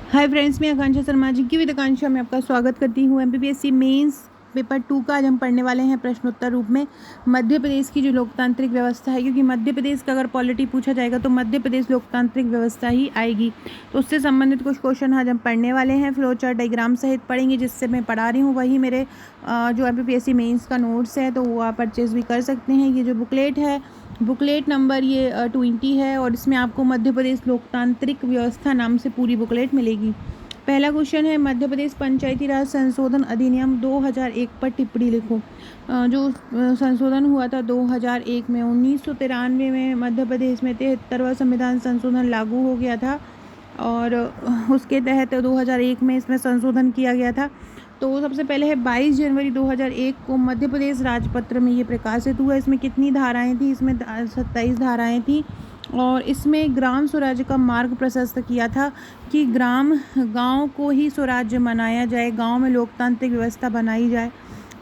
Hi friends, मैं आकांक्षा शर्मा जी की with आकांक्षा में आपका स्वागत करती हूँ। एमपीपीएससी मेंस पेपर 2 का आज हम पढ़ने वाले हैं प्रश्नोत्तर रूप में मध्य प्रदेश की जो लोकतांत्रिक व्यवस्था है, क्योंकि मध्य प्रदेश का अगर पॉलिटी पूछा जाएगा तो मध्य प्रदेश लोकतांत्रिक व्यवस्था ही आएगी। तो उससे संबंधित कुछ क्वेश्चन आज हम पढ़ने वाले हैं, फ्लो चार्ट डायग्राम सहित पढ़ेंगे। जिससे मैं पढ़ा रही हूँ वही मेरे जो एमपीपीएससी मेंस का नोट्स है, तो वो आप परचेज भी कर सकते हैं। ये जो बुकलेट है, बुकलेट नंबर ये 20 है और इसमें आपको मध्य प्रदेश लोकतांत्रिक व्यवस्था नाम से पूरी बुकलेट मिलेगी। पहला क्वेश्चन है, मध्य प्रदेश पंचायती राज संशोधन अधिनियम 2001 पर टिप्पणी लिखो। जो संशोधन हुआ था 2001 में, 1993 में मध्य प्रदेश में 73वां संविधान संशोधन लागू हो गया था और उसके तहत 2001 में इसमें संशोधन किया गया था। तो सबसे पहले है 22 जनवरी 2001 को मध्य प्रदेश राजपत्र में ये प्रकाशित हुआ। इसमें कितनी धाराएं थी? इसमें 27 धाराएं थी और इसमें ग्राम स्वराज्य का मार्ग प्रशस्त किया था कि गांव को ही स्वराज्य मनाया जाए, गांव में लोकतांत्रिक व्यवस्था बनाई जाए,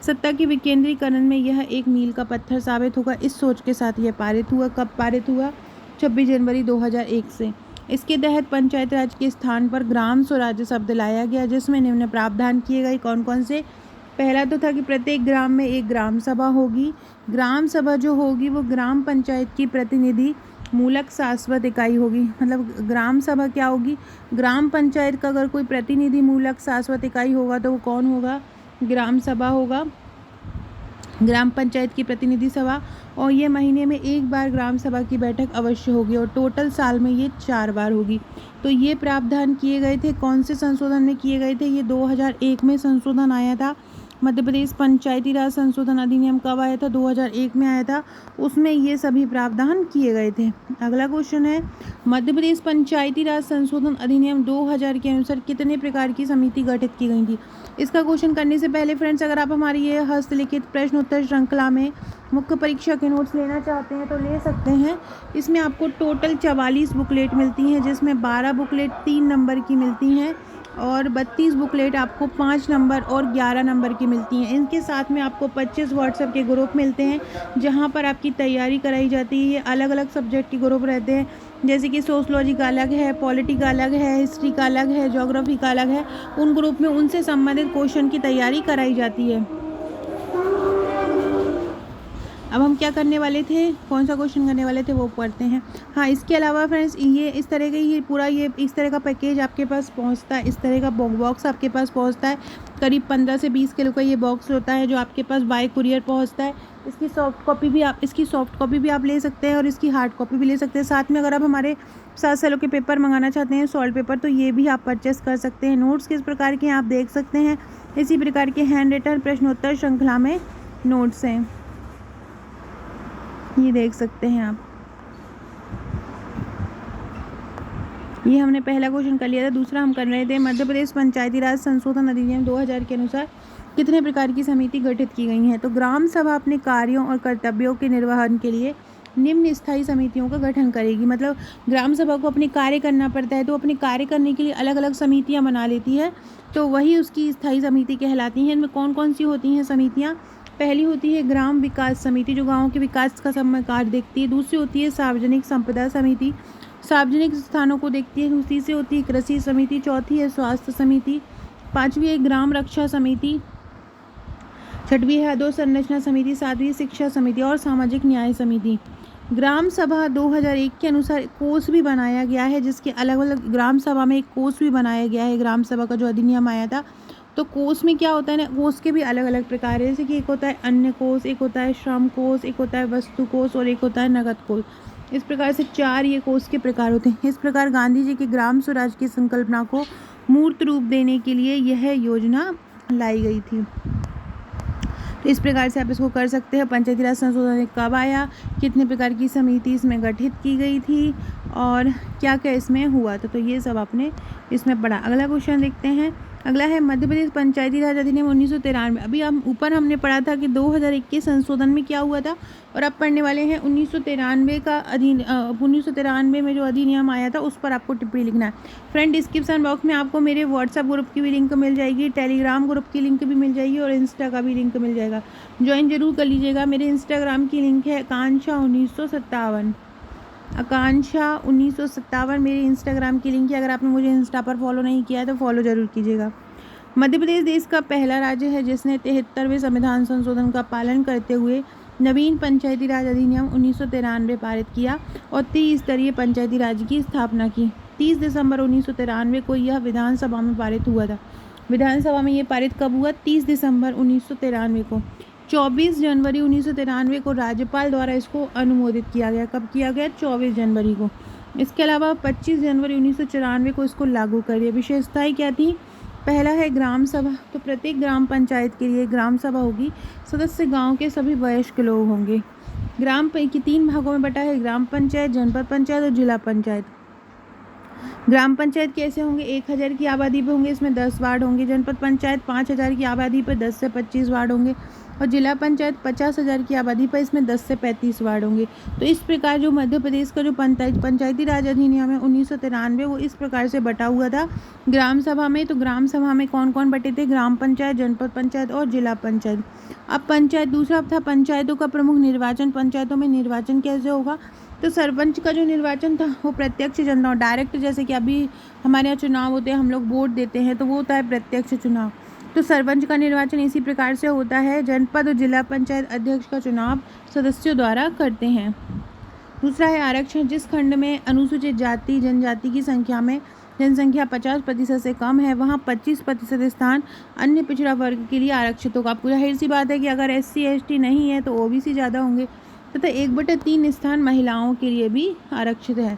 सत्ता के विकेंद्रीकरण में यह एक मील का पत्थर साबित होगा। इस सोच के साथ यह पारित हुआ। कब पारित हुआ? 26 जनवरी 2001 से। इसके तहत पंचायत राज के स्थान पर ग्राम स्वराज्य शब्द लाया गया, जिसमें निम्न प्रावधान किए गए। कौन कौन से? पहला तो था कि प्रत्येक ग्राम में एक ग्राम सभा होगी। ग्राम सभा जो होगी वो ग्राम पंचायत की प्रतिनिधि मूलक शाश्वत इकाई होगी। मतलब ग्राम सभा क्या होगी? ग्राम पंचायत का अगर कोई प्रतिनिधि मूलक शाश्वत इकाई होगा तो वो कौन होगा? ग्राम सभा होगा, ग्राम पंचायत की प्रतिनिधि सभा। और ये महीने में एक बार ग्राम सभा की बैठक अवश्य होगी और टोटल साल में ये 4 बार होगी। तो ये प्रावधान किए गए थे। कौन से संशोधन में किए गए थे? ये 2001 में संशोधन आया था। मध्य प्रदेश पंचायती राज संशोधन अधिनियम कब आया था? 2001 में आया था। उसमें ये सभी प्रावधान किए गए थे। अगला क्वेश्चन है, मध्य प्रदेश पंचायती राज संशोधन अधिनियम 2000 के अनुसार कितने प्रकार की समिति गठित की गई थी? इसका क्वेश्चन करने से पहले फ्रेंड्स, अगर आप हमारी ये हस्तलिखित प्रश्नोत्तर श्रृंखला में मुख्य परीक्षा के नोट्स लेना चाहते हैं तो ले सकते हैं। इसमें आपको टोटल 44 बुकलेट मिलती हैं, जिसमें 12 बुकलेट 3 नंबर की मिलती हैं और 32 बुकलेट आपको 5 नंबर और 11 नंबर की मिलती हैं। इनके साथ में आपको 25 व्हाट्सएप के ग्रुप मिलते हैं, जहां पर आपकी तैयारी कराई जाती है। ये अलग अलग सब्जेक्ट के ग्रुप रहते हैं, जैसे कि सोशलॉजी का अलग है, पॉलिटी का अलग है, हिस्ट्री का अलग है, ज्योग्राफी का अलग है। उन ग्रुप में उनसे संबंधित क्वेश्चन की तैयारी कराई जाती है। अब हम क्या करने वाले थे, कौन सा क्वेश्चन करने वाले थे वो पढ़ते हैं। हाँ, इसके अलावा फ्रेंड्स, ये इस तरह का ये पूरा ये इस तरह का पैकेज आपके पास पहुंचता है। इस तरह का बॉक्स आपके पास पहुंचता है। करीब 15 से 20 किलो का ये बॉक्स होता है, जो आपके पास बाय कुरियर पहुंचता है। इसकी सॉफ्ट कॉपी भी आप ले सकते हैं और इसकी हार्ड कॉपी भी ले सकते हैं। साथ में अगर आप हमारे 7 सालों के पेपर मंगाना चाहते हैं, सॉल्ट पेपर, तो ये भी आप परचेस कर सकते हैं। नोट्स किस प्रकार के हैं आप देख सकते हैं। इसी प्रकार के हैंड रिटन प्रश्नोत्तर श्रृंखला में नोट्स हैं, ये देख सकते हैं आप। ये हमने पहला क्वेश्चन कर लिया था। दूसरा हम कर रहे थे, मध्य प्रदेश पंचायती राज संशोधन अधिनियम 2000 के अनुसार कितने प्रकार की समिति गठित की गई हैं? तो ग्राम सभा अपने कार्यों और कर्तव्यों के निर्वहन के लिए निम्न स्थायी समितियों का गठन करेगी। मतलब ग्राम सभा को अपने कार्य करना पड़ता है, तो अपने कार्य करने के लिए अलग अलग समितियां बना लेती है, तो वही उसकी स्थायी समिति कहलाती हैं। इनमें कौन कौन सी होती हैं समितियाँ? पहली होती है ग्राम विकास समिति, जो गाँव के विकास का समय कार्य देखती है। दूसरी होती है सार्वजनिक संपदा समिति, सार्वजनिक स्थानों को देखती है। तीसरी होती है कृषि समिति। चौथी है स्वास्थ्य समिति। पांचवी है ग्राम रक्षा समिति। छठवीं है अधोसंरचना समिति। सातवीं शिक्षा समिति और सामाजिक न्याय समिति। ग्राम सभा 2001 के अनुसार कोष भी बनाया गया है, जिसके अलग अलग ग्राम सभा में एक कोष भी बनाया गया है। ग्राम सभा का जो अधिनियम आया था, तो कोष में क्या होता है ना, कोष के भी अलग अलग प्रकार है। जैसे कि एक होता है अन्य कोष, एक होता है श्रम कोष, एक होता है वस्तु कोष और एक होता है नगद कोष। इस प्रकार से 4 ये कोष के प्रकार होते हैं। इस प्रकार गांधी जी के ग्राम स्वराज की संकल्पना को मूर्त रूप देने के लिए यह योजना लाई गई थी। तो इस प्रकार से आप इसको कर सकते हैं। पंचायती राज संशोधन कब आया, कितने प्रकार की समिति इसमें गठित की गई थी और क्या क्या इसमें हुआ था, तो ये सब आपने इसमें पढ़ा। अगला क्वेश्चन देखते हैं। अगला है मध्य प्रदेश पंचायती राज अधिनियम 1993। अभी हम ऊपर हमने पढ़ा था कि 2001 के संशोधन में क्या हुआ था, और अब पढ़ने वाले हैं 1993 का 1993 में जो अधिनियम आया था उस पर आपको टिप्पणी लिखना है। फ्रेंड, डिस्क्रिप्शन बॉक्स में आपको मेरे व्हाट्सएप ग्रुप की भी लिंक मिल जाएगी, टेलीग्राम ग्रुप की लिंक भी मिल जाएगी और इंस्टा का भी लिंक मिल जाएगा। ज्वाइन जरूर कर लीजिएगा। मेरे इंस्टाग्राम की लिंक है आकांक्षा 1957। आकांक्षा 1957 मेरे इंस्टाग्राम की लिंक है, अगर आपने मुझे इंस्टा पर फॉलो नहीं किया है तो फॉलो ज़रूर कीजिएगा। मध्य प्रदेश देश का पहला राज्य है जिसने 73वें संविधान संशोधन का पालन करते हुए नवीन पंचायती राज अधिनियम 1993 पारित किया और त्रिस्तरीय पंचायती राज की स्थापना की। 30 दिसंबर 1993 को यह विधानसभा में पारित हुआ था। विधानसभा में ये पारित कब हुआ? 30 दिसंबर 1993 को। 24 जनवरी 1993 को राज्यपाल द्वारा इसको अनुमोदित किया गया। कब किया गया? 24 जनवरी को। इसके अलावा 25 जनवरी 1994 को इसको लागू कर दिया। विशेषताएं क्या थी? पहला है ग्राम सभा, तो प्रत्येक ग्राम पंचायत के लिए ग्राम सभा होगी। सदस्य गांव के सभी वयस्क लोग होंगे। ग्राम की 3 भागों में बटा है, ग्राम पंचायत, जनपद पंचायत और जिला पंचायत। ग्राम पंचायत कैसे होंगे? 1000 की आबादी पे होंगे, इसमें 10 वार्ड होंगे। जनपद पंचायत 5000 की आबादी पर 10 से 25 वार्ड होंगे और जिला पंचायत 50,000 की आबादी पर इसमें 10 से 35 वार्ड होंगे। तो इस प्रकार जो मध्य प्रदेश का जो पंचायती राज अधिनियम है 1993 वो इस प्रकार से बटा हुआ था ग्राम सभा में। तो ग्राम सभा में कौन कौन बटे थे? ग्राम पंचायत, जनपद पंचायत और जिला पंचायत। अब पंचायत, दूसरा था पंचायतों का प्रमुख निर्वाचन। पंचायतों में निर्वाचन कैसे होगा? तो सरपंच का जो निर्वाचन था वो प्रत्यक्ष जनता, डायरेक्ट, जैसे कि अभी हमारे यहाँ चुनाव होते हैं, हम लोग वोट देते हैं, तो वो होता है प्रत्यक्ष चुनाव। तो सरपंच का निर्वाचन इसी प्रकार से होता है। जनपद और जिला पंचायत अध्यक्ष का चुनाव सदस्यों द्वारा करते हैं। दूसरा है आरक्षण। जिस खंड में अनुसूचित जाति जनजाति की जनसंख्या 50% से कम है वहाँ 25% स्थान अन्य पिछड़ा वर्ग के लिए आरक्षित होगा। आपको जाहिर सी बात है कि अगर SC ST नहीं है तो OBC ज़्यादा होंगे, तथा 1/3 स्थान महिलाओं के लिए भी आरक्षित है।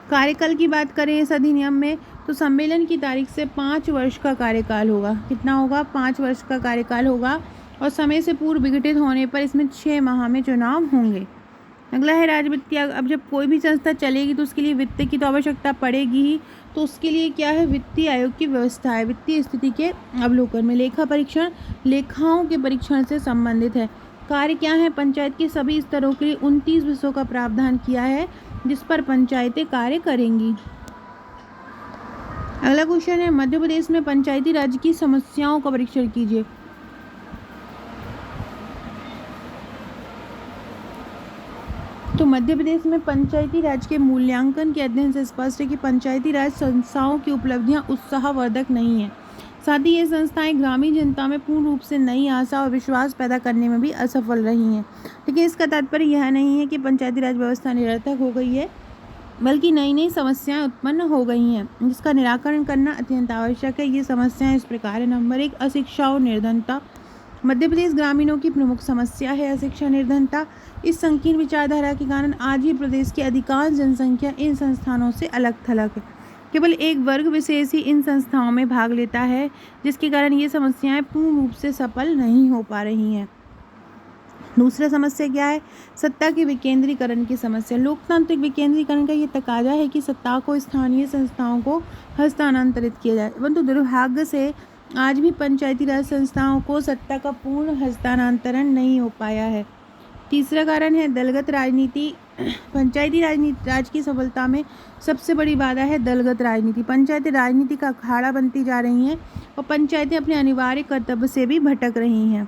कार्यकाल की बात करें इस अधिनियम में, तो सम्मेलन की तारीख से 5 वर्ष का कार्यकाल होगा। कितना होगा? 5 वर्ष का कार्यकाल होगा और समय से पूर्व विघटित होने पर इसमें 6 माह में चुनाव होंगे। अगला है राजवित्तीय। अब जब कोई भी संस्था चलेगी तो उसके लिए वित्त की तो आवश्यकता पड़ेगी ही, तो उसके लिए क्या है? वित्तीय आयोग की व्यवस्था है। वित्तीय स्थिति के अवलोकन में लेखा परीक्षण लेखाओं के परीक्षण से संबंधित है। कार्य क्या है? पंचायत के सभी स्तरों के लिए 29 विषयों का प्रावधान किया है जिस पर पंचायतें कार्य करेंगी। अगला क्वेश्चन है मध्य प्रदेश में पंचायती राज की समस्याओं का परीक्षण कीजिए। तो मध्य प्रदेश में पंचायती राज के मूल्यांकन के अध्ययन से स्पष्ट है कि पंचायती राज संस्थाओं की उपलब्धियां उत्साहवर्धक नहीं है। साथ ही ये संस्थाएं ग्रामीण जनता में पूर्ण रूप से नई आशा और विश्वास पैदा करने में भी असफल रही हैं। लेकिन इसका तात्पर्य यह नहीं है कि पंचायती राज व्यवस्था निरर्थक हो गई है, बल्कि नई नई समस्याएं उत्पन्न हो गई हैं जिसका निराकरण करना अत्यंत आवश्यक है। ये समस्याएं इस प्रकार है। नंबर 1, अशिक्षा और निर्धनता। मध्य प्रदेश ग्रामीणों की प्रमुख समस्या है अशिक्षा निर्धनता। इस संकीर्ण विचारधारा के कारण आज भी प्रदेश की अधिकांश जनसंख्या इन संस्थानों से अलग थलग है। केवल एक वर्ग विशेष ही इन संस्थाओं में भाग लेता है, जिसके कारण ये समस्याएं पूर्ण रूप से सफल नहीं हो पा रही हैं। दूसरा समस्या क्या है? सत्ता के विकेंद्रीकरण की समस्या। लोकतांत्रिक विकेंद्रीकरण का ये तकाजा है कि सत्ता को स्थानीय संस्थाओं को हस्तांतरित किया जाए, परंतु दुर्भाग्य से आज भी पंचायती राज संस्थाओं को सत्ता का पूर्ण हस्तांतरण नहीं हो पाया है। तीसरा कारण है दलगत राजनीति। पंचायती राज की सफलता में सबसे बड़ी बाधा है दलगत राजनीति। पंचायती राजनीति का अखाड़ा बनती जा रही हैं और पंचायतें अपने अनिवार्य कर्तव्य से भी भटक रही हैं।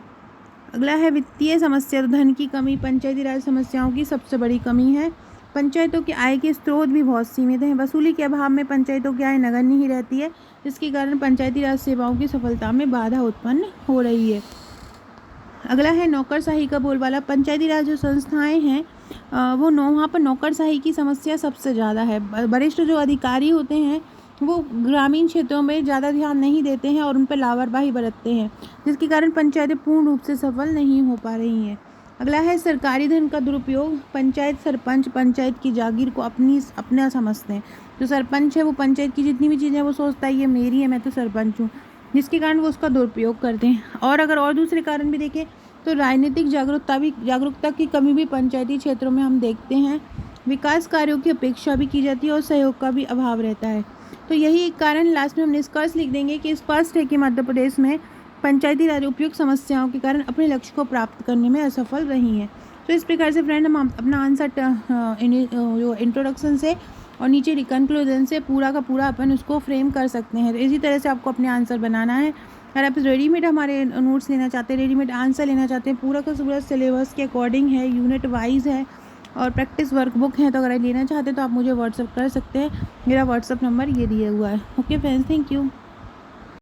अगला है वित्तीय समस्या। धन की कमी पंचायती राज समस्याओं की सबसे बड़ी कमी है। पंचायतों के आय के स्रोत भी बहुत सीमित हैं। वसूली के अभाव में पंचायतों की आय नगण्य ही रहती है, जिसके कारण पंचायती राज सेवाओं की सफलता में बाधा उत्पन्न हो रही है। अगला है नौकरशाही का बोलबाला। पंचायती राज जो संस्थाएं हैं वहाँ पर नौकरशाही की समस्या सबसे ज़्यादा है। वरिष्ठ जो अधिकारी होते हैं वो ग्रामीण क्षेत्रों में ज़्यादा ध्यान नहीं देते हैं और उन पर लापरवाही बरतते हैं, जिसके कारण पंचायतें पूर्ण रूप से सफल नहीं हो पा रही हैं। अगला है सरकारी धन का दुरुपयोग। पंचायत सरपंच पंचायत की जागीर को अपना समझते हैं। जो सरपंच है वो पंचायत की जितनी भी चीज़ें वो सोचता है ये मेरी है, मैं तो सरपंच हूँ, जिसके कारण वो उसका दुरुपयोग करते हैं। और अगर और दूसरे कारण भी देखें तो राजनीतिक जागरूकता की कमी भी पंचायती क्षेत्रों में हम देखते हैं। विकास कार्यों की अपेक्षा भी की जाती है और सहयोग का भी अभाव रहता है। तो यही एक कारण, लास्ट में हम निष्कर्ष लिख देंगे कि स्पष्ट है कि मध्य प्रदेश में पंचायती राज उपयुक्त समस्याओं के कारण अपने लक्ष्य को प्राप्त करने में असफल रही हैं। तो इस प्रकार से फ्रेंड हम अपना आंसर जो इंट्रोडक्शन से और नीचे कंक्लूजन से पूरा का पूरा अपन उसको फ्रेम कर सकते हैं। तो इसी तरह से आपको अपने आंसर बनाना है। अगर आप रेडीमेड हमारे नोट्स लेना चाहते हैं, रेडीमेड आंसर लेना चाहते हैं, पूरा का पूरा सिलेबस के अकॉर्डिंग है, यूनिट वाइज है, और प्रैक्टिस वर्कबुक है, तो अगर आप लेना चाहते हैं तो आप मुझे व्हाट्सअप कर सकते हैं। मेरा व्हाट्सअप नंबर ये दिया हुआ है। Okay friends, thank you.